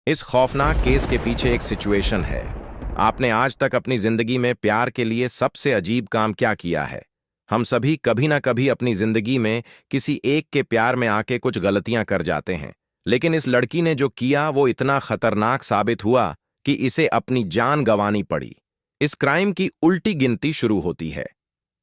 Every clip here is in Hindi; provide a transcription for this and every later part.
इस खौफनाक केस के पीछे एक सिचुएशन है। आपने आज तक अपनी जिंदगी में प्यार के लिए सबसे अजीब काम क्या किया है? हम सभी कभी ना कभी अपनी जिंदगी में किसी एक के प्यार में आके कुछ गलतियां कर जाते हैं, लेकिन इस लड़की ने जो किया वो इतना खतरनाक साबित हुआ कि इसे अपनी जान गंवानी पड़ी। इस क्राइम की उल्टी गिनती शुरू होती है।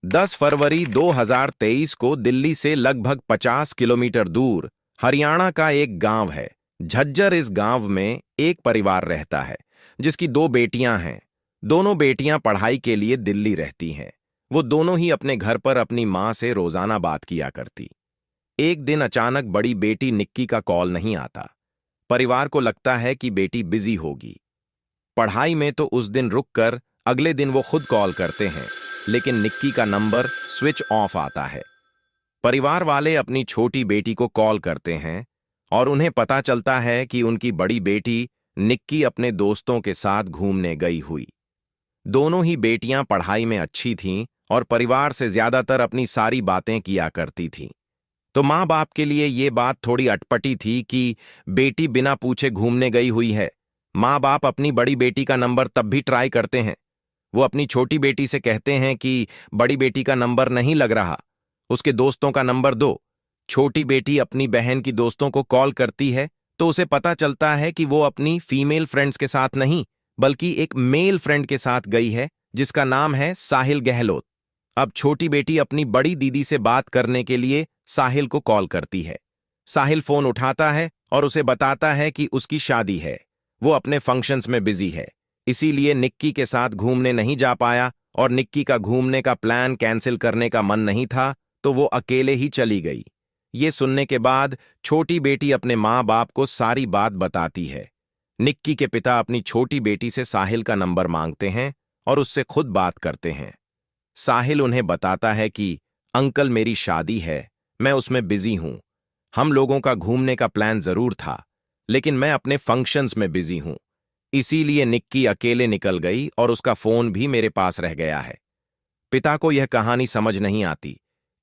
10 फरवरी 2023 को दिल्ली से लगभग 50 किलोमीटर दूर हरियाणा का एक गांव है झज्जर। इस गांव में एक परिवार रहता है जिसकी 2 बेटियां हैं। दोनों बेटियां पढ़ाई के लिए दिल्ली रहती हैं। वो दोनों ही अपने घर पर अपनी मां से रोजाना बात किया करती। एक दिन अचानक बड़ी बेटी निक्की का कॉल नहीं आता। परिवार को लगता है कि बेटी बिजी होगी पढ़ाई में, तो उस दिन रुककर अगले दिन वो खुद कॉल करते हैं, लेकिन निक्की का नंबर स्विच ऑफ आता है। परिवार वाले अपनी छोटी बेटी को कॉल करते हैं और उन्हें पता चलता है कि उनकी बड़ी बेटी निक्की अपने दोस्तों के साथ घूमने गई हुई। दोनों ही बेटियां पढ़ाई में अच्छी थीं और परिवार से ज्यादातर अपनी सारी बातें किया करती थीं। तो माँ बाप के लिए ये बात थोड़ी अटपटी थी कि बेटी बिना पूछे घूमने गई हुई है। माँ बाप अपनी बड़ी बेटी का नंबर तब भी ट्राई करते हैं। वो अपनी छोटी बेटी से कहते हैं कि बड़ी बेटी का नंबर नहीं लग रहा, उसके दोस्तों का नंबर दो। छोटी बेटी अपनी बहन की दोस्तों को कॉल करती है तो उसे पता चलता है कि वो अपनी फीमेल फ्रेंड्स के साथ नहीं बल्कि एक मेल फ्रेंड के साथ गई है जिसका नाम है साहिल गहलोत। अब छोटी बेटी अपनी बड़ी दीदी से बात करने के लिए साहिल को कॉल करती है। साहिल फोन उठाता है और उसे बताता है कि उसकी शादी है, वो अपने फंक्शंस में बिजी है, इसीलिए निक्की के साथ घूमने नहीं जा पाया और निक्की का घूमने का प्लान कैंसिल करने का मन नहीं था तो वो अकेले ही चली गई। ये सुनने के बाद छोटी बेटी अपने माँ बाप को सारी बात बताती है। निक्की के पिता अपनी छोटी बेटी से साहिल का नंबर मांगते हैं और उससे खुद बात करते हैं। साहिल उन्हें बताता है कि अंकल मेरी शादी है, मैं उसमें बिजी हूं। हम लोगों का घूमने का प्लान जरूर था, लेकिन मैं अपने फंक्शंस में बिजी हूं, इसीलिए निक्की अकेले निकल गई और उसका फोन भी मेरे पास रह गया है। पिता को यह कहानी समझ नहीं आती।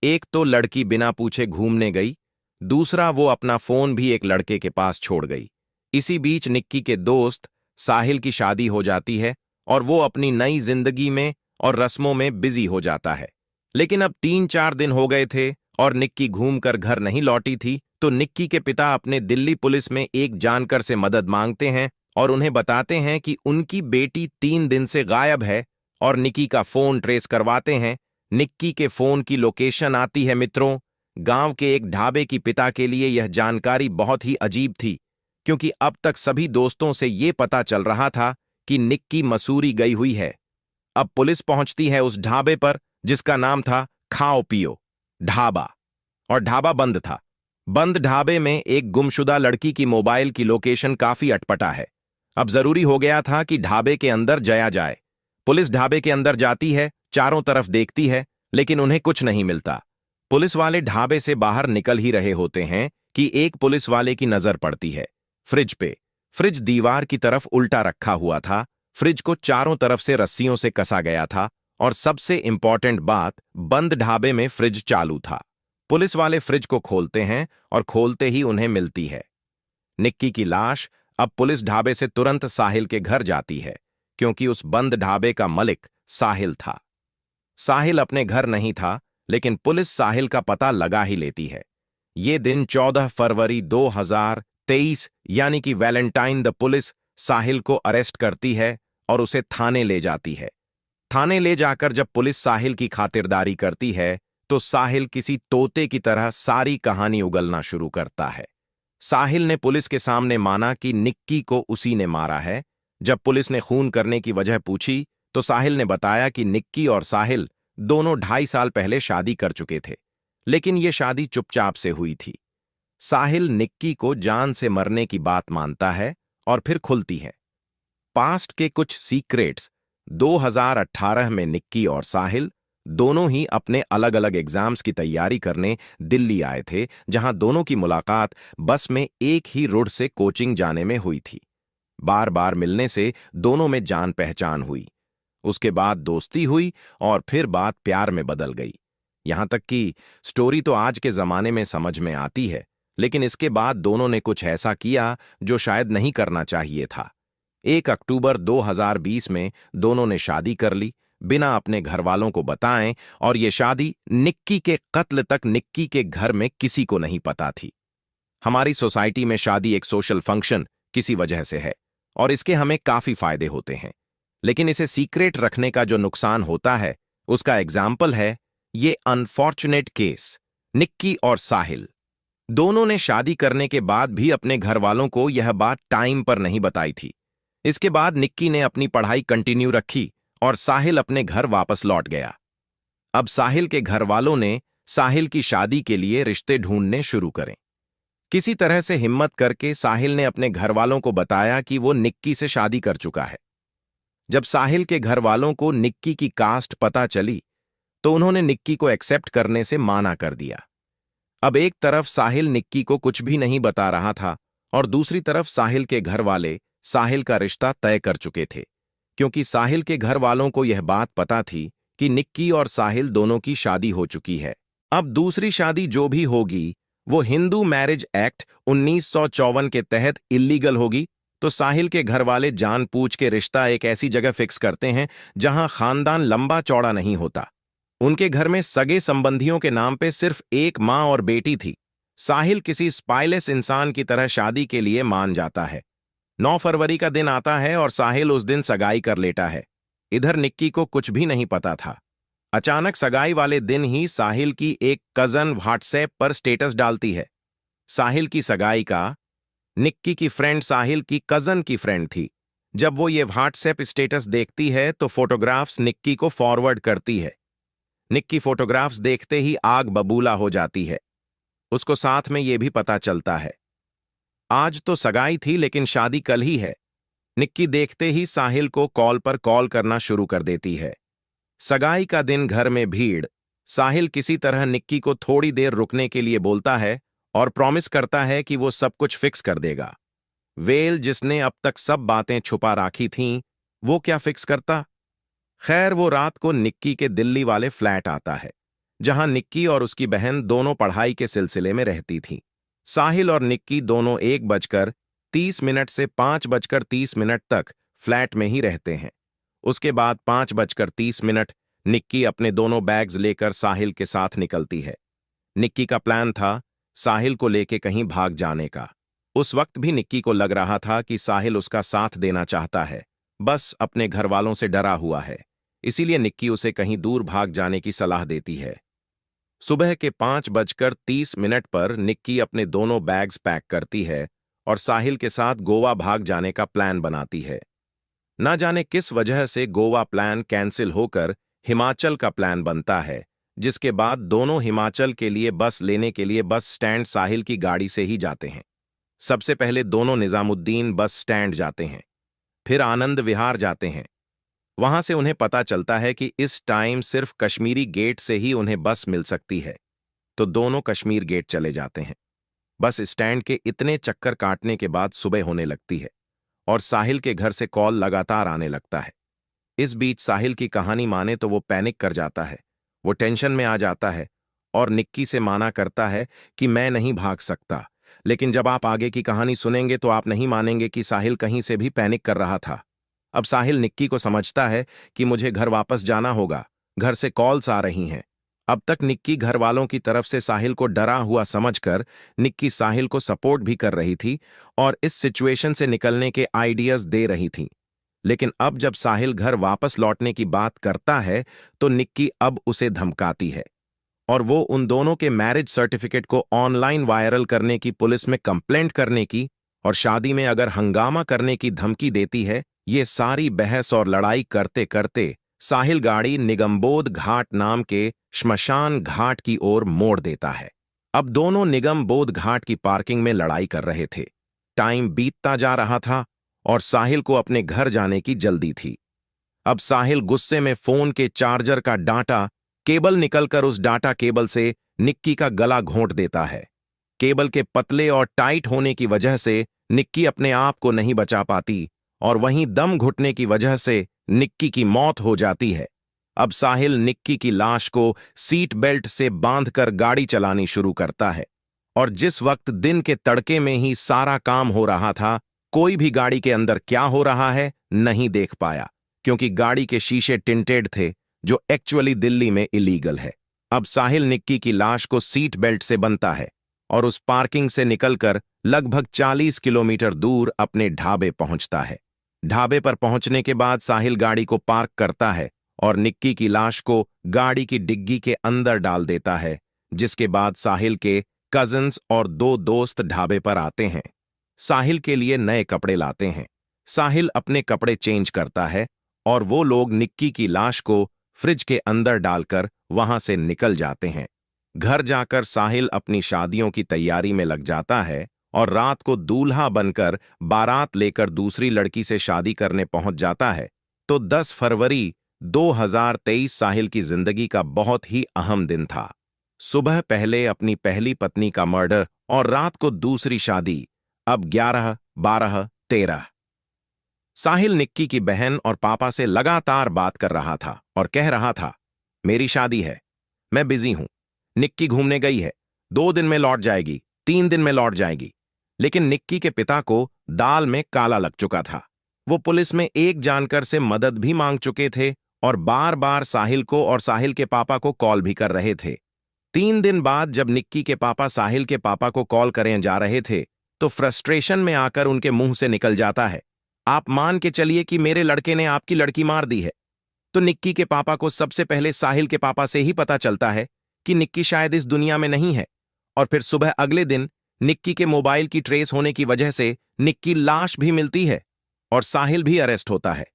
एक तो लड़की बिना पूछे घूमने गई, दूसरा वो अपना फोन भी एक लड़के के पास छोड़ गई। इसी बीच निक्की के दोस्त साहिल की शादी हो जाती है और वो अपनी नई जिंदगी में और रस्मों में बिजी हो जाता है। लेकिन अब 3-4 दिन हो गए थे और निक्की घूमकर घर नहीं लौटी थी, तो निक्की के पिता अपने दिल्ली पुलिस में एक जानकर से मदद मांगते हैं और उन्हें बताते हैं कि उनकी बेटी 3 दिन से गायब है और निक्की का फोन ट्रेस करवाते हैं। निक्की के फोन की लोकेशन आती है मित्रों, गांव के एक ढाबे की। पिता के लिए यह जानकारी बहुत ही अजीब थी, क्योंकि अब तक सभी दोस्तों से यह पता चल रहा था कि निक्की मसूरी गई हुई है। अब पुलिस पहुंचती है उस ढाबे पर जिसका नाम था खाओ पियो ढाबा, और ढाबा बंद था। बंद ढाबे में एक गुमशुदा लड़की की मोबाइल की लोकेशन काफी अटपटा है। अब जरूरी हो गया था कि ढाबे के अंदर जया जाए। पुलिस ढाबे के अंदर जाती है, चारों तरफ देखती है, लेकिन उन्हें कुछ नहीं मिलता। पुलिस वाले ढाबे से बाहर निकल ही रहे होते हैं कि एक पुलिस वाले की नजर पड़ती है फ्रिज पे। फ्रिज दीवार की तरफ उल्टा रखा हुआ था, फ्रिज को चारों तरफ से रस्सियों से कसा गया था और सबसे इंपॉर्टेंट बात, बंद ढाबे में फ्रिज चालू था। पुलिस वाले फ्रिज को खोलते हैं और खोलते ही उन्हें मिलती है निक्की की लाश। अब पुलिस ढाबे से तुरंत साहिल के घर जाती है, क्योंकि उस बंद ढाबे का मालिक साहिल था। साहिल अपने घर नहीं था, लेकिन पुलिस साहिल का पता लगा ही लेती है। ये दिन 14 फरवरी 2023 यानी कि वैलेंटाइन द पुलिस साहिल को अरेस्ट करती है और उसे थाने ले जाती है। थाने ले जाकर जब पुलिस साहिल की खातिरदारी करती है तो साहिल किसी तोते की तरह सारी कहानी उगलना शुरू करता है। साहिल ने पुलिस के सामने माना कि निक्की को उसी ने मारा है। जब पुलिस ने खून करने की वजह पूछी तो साहिल ने बताया कि निक्की और साहिल दोनों 2.5 साल पहले शादी कर चुके थे, लेकिन ये शादी चुपचाप से हुई थी। साहिल निक्की को जान से मरने की बात मानता है और फिर खुलती है पास्ट के कुछ सीक्रेट्स। 2018 में निक्की और साहिल दोनों ही अपने अलग अलग एग्जाम्स की तैयारी करने दिल्ली आए थे, जहां दोनों की मुलाकात बस में एक ही रोड से कोचिंग जाने में हुई थी। बार बार मिलने से दोनों में जान पहचान हुई, उसके बाद दोस्ती हुई और फिर बात प्यार में बदल गई। यहां तक कि स्टोरी तो आज के जमाने में समझ में आती है, लेकिन इसके बाद दोनों ने कुछ ऐसा किया जो शायद नहीं करना चाहिए था। 1 अक्टूबर 2020 में दोनों ने शादी कर ली, बिना अपने घर वालों को बताएं, और ये शादी निक्की के कत्ल तक निक्की के घर में किसी को नहीं पता थी। हमारी सोसाइटी में शादी एक सोशल फंक्शन किसी वजह से है और इसके हमें काफी फायदे होते हैं, लेकिन इसे सीक्रेट रखने का जो नुकसान होता है उसका एग्जाम्पल है ये अनफॉर्चुनेट केस। निक्की और साहिल दोनों ने शादी करने के बाद भी अपने घर वालों को यह बात टाइम पर नहीं बताई थी। इसके बाद निक्की ने अपनी पढ़ाई कंटिन्यू रखी और साहिल अपने घर वापस लौट गया। अब साहिल के घर वालों ने साहिल की शादी के लिए रिश्ते ढूंढने शुरू करें। किसी तरह से हिम्मत करके साहिल ने अपने घर वालों को बताया कि वो निक्की से शादी कर चुका है। जब साहिल के घर वालों को निक्की की कास्ट पता चली तो उन्होंने निक्की को एक्सेप्ट करने से माना कर दिया। अब एक तरफ साहिल निक्की को कुछ भी नहीं बता रहा था और दूसरी तरफ साहिल के घर वाले साहिल का रिश्ता तय कर चुके थे, क्योंकि साहिल के घर वालों को यह बात पता थी कि निक्की और साहिल दोनों की शादी हो चुकी है। अब दूसरी शादी जो भी होगी वो हिंदू मैरिज एक्ट 1954 के तहत इल्लीगल होगी। तो साहिल के घर वाले जानबूझ के रिश्ता एक ऐसी जगह फिक्स करते हैं जहां खानदान लंबा चौड़ा नहीं होता। उनके घर में सगे संबंधियों के नाम पे सिर्फ एक मां और बेटी थी। साहिल किसी स्पाइलेस इंसान की तरह शादी के लिए मान जाता है। 9 फरवरी का दिन आता है और साहिल उस दिन सगाई कर लेता है। इधर निक्की को कुछ भी नहीं पता था। अचानक सगाई वाले दिन ही साहिल की एक कजन व्हाट्सएप पर स्टेटस डालती है। साहिल की सगाई का। निक्की की फ्रेंड साहिल की कजन की फ्रेंड थी। जब वो ये व्हाट्सएप स्टेटस देखती है तो फोटोग्राफ्स निक्की को फॉरवर्ड करती है। निक्की फोटोग्राफ्स देखते ही आग बबूला हो जाती है। उसको साथ में ये भी पता चलता है आज तो सगाई थी लेकिन शादी कल ही है। निक्की देखते ही साहिल को कॉल पर कॉल करना शुरू कर देती है। सगाई का दिन घर में भीड़। साहिल किसी तरह निक्की को थोड़ी देर रुकने के लिए बोलता है और प्रॉमिस करता है कि वो सब कुछ फिक्स कर देगा। वेल जिसने अब तक सब बातें छुपा राखी थीं, वो क्या फिक्स करता? खैर वो रात को निक्की के दिल्ली वाले फ्लैट आता है, जहां निक्की और उसकी बहन दोनों पढ़ाई के सिलसिले में रहती थीं। साहिल और निक्की दोनों 1:30 से 5:30 तक फ्लैट में ही रहते हैं। उसके बाद 5:30 निक्की अपने दोनों बैग्स लेकर साहिल के साथ निकलती है। निक्की का प्लान था साहिल को लेके कहीं भाग जाने का। उस वक्त भी निक्की को लग रहा था कि साहिल उसका साथ देना चाहता है, बस अपने घर वालों से डरा हुआ है। इसीलिए निक्की उसे कहीं दूर भाग जाने की सलाह देती है। सुबह के 5:30 पर निक्की अपने दोनों बैग्स पैक करती है और साहिल के साथ गोवा भाग जाने का प्लान बनाती है। ना जाने किस वजह से गोवा प्लान कैंसिल होकर हिमाचल का प्लान बनता है, जिसके बाद दोनों हिमाचल के लिए बस लेने के लिए बस स्टैंड साहिल की गाड़ी से ही जाते हैं। सबसे पहले दोनों निजामुद्दीन बस स्टैंड जाते हैं, फिर आनंद विहार जाते हैं। वहां से उन्हें पता चलता है कि इस टाइम सिर्फ कश्मीरी गेट से ही उन्हें बस मिल सकती है, तो दोनों कश्मीर गेट चले जाते हैं। बस स्टैंड के इतने चक्कर काटने के बाद सुबह होने लगती है और साहिल के घर से कॉल लगातार आने लगता है। इस बीच साहिल की कहानी माने तो वो पैनिक कर जाता है। वो टेंशन में आ जाता है और निक्की से माना करता है कि मैं नहीं भाग सकता। लेकिन जब आप आगे की कहानी सुनेंगे तो आप नहीं मानेंगे कि साहिल कहीं से भी पैनिक कर रहा था। अब साहिल निक्की को समझता है कि मुझे घर वापस जाना होगा, घर से कॉल्स आ रही हैं। अब तक निक्की घर वालों की तरफ से साहिल को डरा हुआ समझकर निक्की साहिल को सपोर्ट भी कर रही थी और इस सिचुएशन से निकलने के आइडियाज दे रही थी। लेकिन अब जब साहिल घर वापस लौटने की बात करता है तो निक्की अब उसे धमकाती है और वो उन दोनों के मैरिज सर्टिफिकेट को ऑनलाइन वायरल करने की, पुलिस में कंप्लेंट करने की और शादी में अगर हंगामा करने की धमकी देती है। ये सारी बहस और लड़ाई करते करते साहिल गाड़ी निगमबोध घाट नाम के श्मशान घाट की ओर मोड़ देता है। अब दोनों निगमबोध घाट की पार्किंग में लड़ाई कर रहे थे। टाइम बीतता जा रहा था और साहिल को अपने घर जाने की जल्दी थी। अब साहिल गुस्से में फोन के चार्जर का डाटा केबल निकलकर उस डाटा केबल से निक्की का गला घोंट देता है। केबल के पतले और टाइट होने की वजह से निक्की अपने आप को नहीं बचा पाती और वहीं दम घुटने की वजह से निक्की की मौत हो जाती है। अब साहिल निक्की की लाश को सीट बेल्ट से बांधकर गाड़ी चलानी शुरू करता है और जिस वक्त दिन के तड़के में ही सारा काम हो रहा था, कोई भी गाड़ी के अंदर क्या हो रहा है नहीं देख पाया, क्योंकि गाड़ी के शीशे टिंटेड थे, जो एक्चुअली दिल्ली में इलीगल है। अब साहिल निक्की की लाश को सीट बेल्ट से बंधता है और उस पार्किंग से निकलकर लगभग 40 किलोमीटर दूर अपने ढाबे पहुंचता है। ढाबे पर पहुंचने के बाद साहिल गाड़ी को पार्क करता है और निक्की की लाश को गाड़ी की डिग्गी के अंदर डाल देता है, जिसके बाद साहिल के कजिन्स और 2 दोस्त ढाबे पर आते हैं। साहिल के लिए नए कपड़े लाते हैं। साहिल अपने कपड़े चेंज करता है और वो लोग निक्की की लाश को फ्रिज के अंदर डालकर वहां से निकल जाते हैं। घर जाकर साहिल अपनी शादियों की तैयारी में लग जाता है और रात को दूल्हा बनकर बारात लेकर दूसरी लड़की से शादी करने पहुंच जाता है। तो 10 फरवरी 2023 साहिल की जिंदगी का बहुत ही अहम दिन था। सुबह पहले अपनी पहली पत्नी का मर्डर और रात को दूसरी शादी। अब 11, 12, 13। साहिल निक्की की बहन और पापा से लगातार बात कर रहा था और कह रहा था, मेरी शादी है, मैं बिजी हूं, निक्की घूमने गई है, 2 दिन में लौट जाएगी, 3 दिन में लौट जाएगी। लेकिन निक्की के पिता को दाल में काला लग चुका था। वो पुलिस में एक जानकर से मदद भी मांग चुके थे और बार बार साहिल को और साहिल के पापा को कॉल भी कर रहे थे। 3 दिन बाद जब निक्की के पापा साहिल के पापा को कॉल करें जा रहे थे, तो फ्रस्ट्रेशन में आकर उनके मुंह से निकल जाता है, आप मान के चलिए कि मेरे लड़के ने आपकी लड़की मार दी है। तो निक्की के पापा को सबसे पहले साहिल के पापा से ही पता चलता है कि निक्की शायद इस दुनिया में नहीं है, और फिर सुबह अगले दिन निक्की के मोबाइल की ट्रेस होने की वजह से निक्की लाश भी मिलती है और साहिल भी अरेस्ट होता है।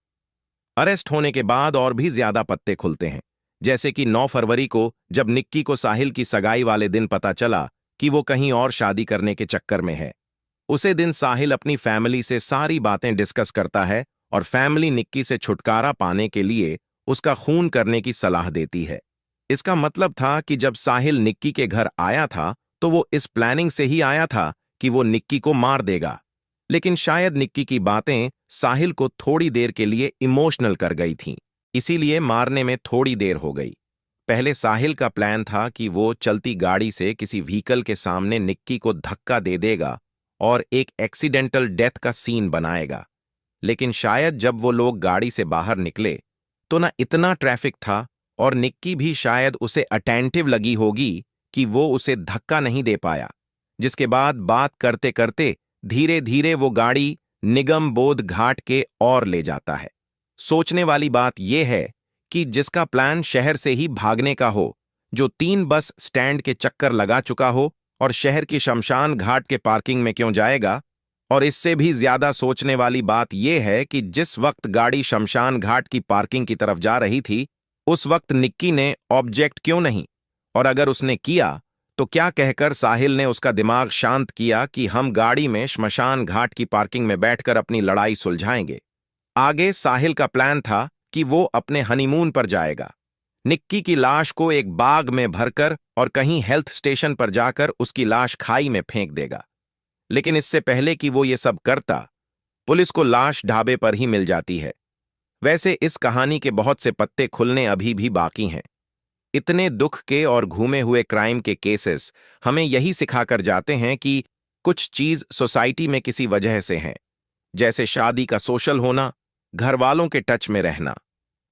अरेस्ट होने के बाद और भी ज्यादा पत्ते खुलते हैं, जैसे कि 9 फरवरी को जब निक्की को साहिल की सगाई वाले दिन पता चला कि वो कहीं और शादी करने के चक्कर में है। उसे दिन साहिल अपनी फैमिली से सारी बातें डिस्कस करता है और फैमिली निक्की से छुटकारा पाने के लिए उसका खून करने की सलाह देती है। इसका मतलब था कि जब साहिल निक्की के घर आया था तो वो इस प्लानिंग से ही आया था कि वो निक्की को मार देगा। लेकिन शायद निक्की की बातें साहिल को थोड़ी देर के लिए इमोशनल कर गई थीं, इसीलिए मारने में थोड़ी देर हो गई। पहले साहिल का प्लान था कि वो चलती गाड़ी से किसी व्हीकल के सामने निक्की को धक्का दे देगा और एक एक्सीडेंटल डेथ का सीन बनाएगा। लेकिन शायद जब वो लोग गाड़ी से बाहर निकले तो ना इतना ट्रैफिक था और निक्की भी शायद उसे अटेंटिव लगी होगी कि वो उसे धक्का नहीं दे पाया, जिसके बाद बात करते करते धीरे धीरे वो गाड़ी निगम बोध घाट के और ले जाता है। सोचने वाली बात यह है कि जिसका प्लान शहर से ही भागने का हो, जो 3 बस स्टैंड के चक्कर लगा चुका हो और शहर की शमशान घाट के पार्किंग में क्यों जाएगा। और इससे भी ज्यादा सोचने वाली बात यह है कि जिस वक्त गाड़ी शमशान घाट की पार्किंग की तरफ जा रही थी, उस वक्त निक्की ने ऑब्जेक्ट क्यों नहीं, और अगर उसने किया तो क्या कहकर साहिल ने उसका दिमाग शांत किया कि हम गाड़ी में श्मशान घाट की पार्किंग में बैठकर अपनी लड़ाई सुलझाएंगे। आगे साहिल का प्लान था कि वो अपने हनीमून पर जाएगा, निक्की की लाश को एक बाग में भरकर और कहीं हेल्थ स्टेशन पर जाकर उसकी लाश खाई में फेंक देगा। लेकिन इससे पहले कि वो ये सब करता, पुलिस को लाश ढाबे पर ही मिल जाती है। वैसे इस कहानी के बहुत से पत्ते खुलने अभी भी बाकी हैं। इतने दुख के और घूमे हुए क्राइम के केसेस हमें यही सिखाकर जाते हैं कि कुछ चीज सोसाइटी में किसी वजह से हैं, जैसे शादी का सोशल होना, घर वालों के टच में रहना।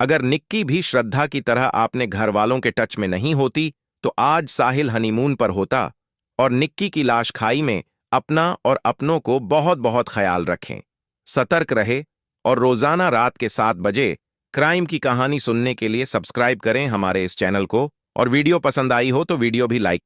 अगर निक्की भी श्रद्धा की तरह आपने घर वालों के टच में नहीं होती तो आज साहिल हनीमून पर होता और निक्की की लाश खाई में। अपना और अपनों को बहुत बहुत ख्याल रखें, सतर्क रहे और रोजाना रात के 7 बजे क्राइम की कहानी सुनने के लिए सब्सक्राइब करें हमारे इस चैनल को। और वीडियो पसंद आई हो तो वीडियो भी लाइक